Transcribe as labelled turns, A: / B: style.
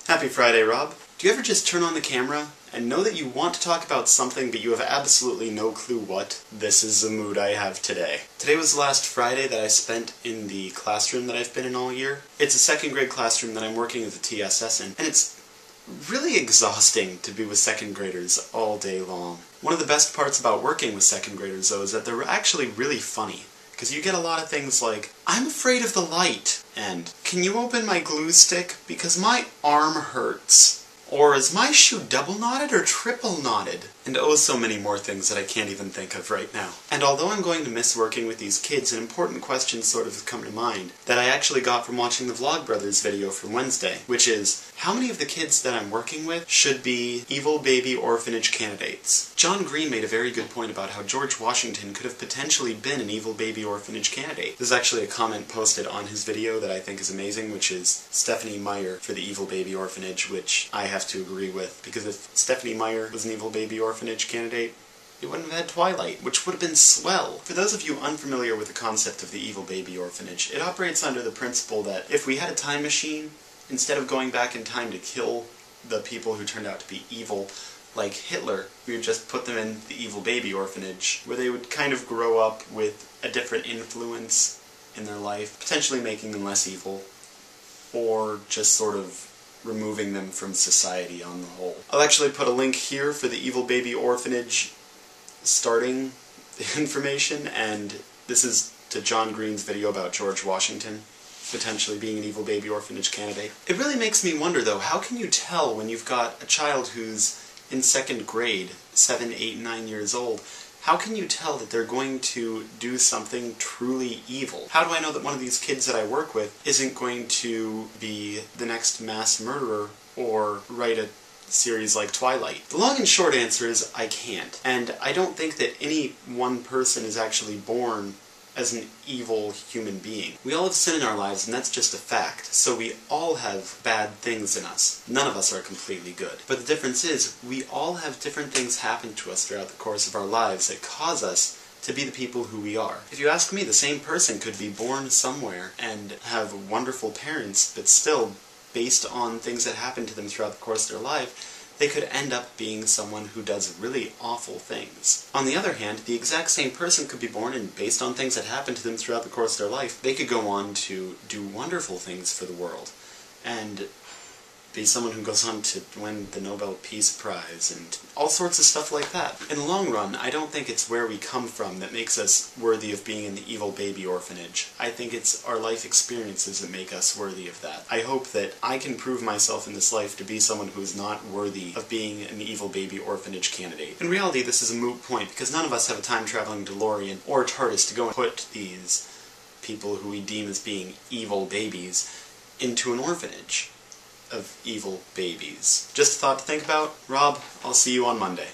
A: Happy Friday, Rob. Do you ever just turn on the camera and know that you want to talk about something but you have absolutely no clue what? This is the mood I have today. Today was the last Friday that I spent in the classroom that I've been in all year. It's a second grade classroom that I'm working as a TSS in, and it's really exhausting to be with second graders all day long. One of the best parts about working with second graders, though, is that they're actually really funny. Because you get a lot of things like, "I'm afraid of the light," and "Can you open my glue stick because my arm hurts?" Or "Is my shoe double knotted or triple knotted?" And oh so many more things that I can't even think of right now. And although I'm going to miss working with these kids, an important question sort of has come to mind that I actually got from watching the Vlogbrothers video from Wednesday, which is, how many of the kids that I'm working with should be evil baby orphanage candidates? John Green made a very good point about how George Washington could have potentially been an evil baby orphanage candidate. There's actually a comment posted on his video that I think is amazing, which is Stephanie Meyer for the evil baby orphanage, which I have to agree with, because if Stephanie Meyer was an evil baby orphanage candidate, it wouldn't have had Twilight, which would have been swell. For those of you unfamiliar with the concept of the evil baby orphanage, it operates under the principle that if we had a time machine, instead of going back in time to kill the people who turned out to be evil, like Hitler, we would just put them in the evil baby orphanage, where they would kind of grow up with a different influence in their life, potentially making them less evil, or just sort of removing them from society on the whole. I'll actually put a link here for the evil baby orphanage starting information, and this is to John Green's video about George Washington potentially being an evil baby orphanage candidate. It really makes me wonder, though, how can you tell when you've got a child who's in second grade, 7, 8, 9 years old, how can you tell that they're going to do something truly evil? How do I know that one of these kids that I work with isn't going to be the next mass murderer or write a series like Twilight? The long and short answer is I can't. And I don't think that any one person is actually born as an evil human being. We all have sin in our lives, and that's just a fact. So we all have bad things in us. None of us are completely good. But the difference is, we all have different things happen to us throughout the course of our lives that cause us to be the people who we are. If you ask me, the same person could be born somewhere and have wonderful parents, but still, based on things that happen to them throughout the course of their life, they could end up being someone who does really awful things. On the other hand, the exact same person could be born and based on things that happen to them throughout the course of their life, they could go on to do wonderful things for the world. And be someone who goes on to win the Nobel Peace Prize and all sorts of stuff like that. In the long run, I don't think it's where we come from that makes us worthy of being in the evil baby orphanage. I think it's our life experiences that make us worthy of that. I hope that I can prove myself in this life to be someone who is not worthy of being an evil baby orphanage candidate. In reality, this is a moot point, because none of us have a time-traveling DeLorean or TARDIS to go and put these people who we deem as being evil babies into an orphanage of evil babies. Just a thought to think about. Rob, I'll see you on Monday.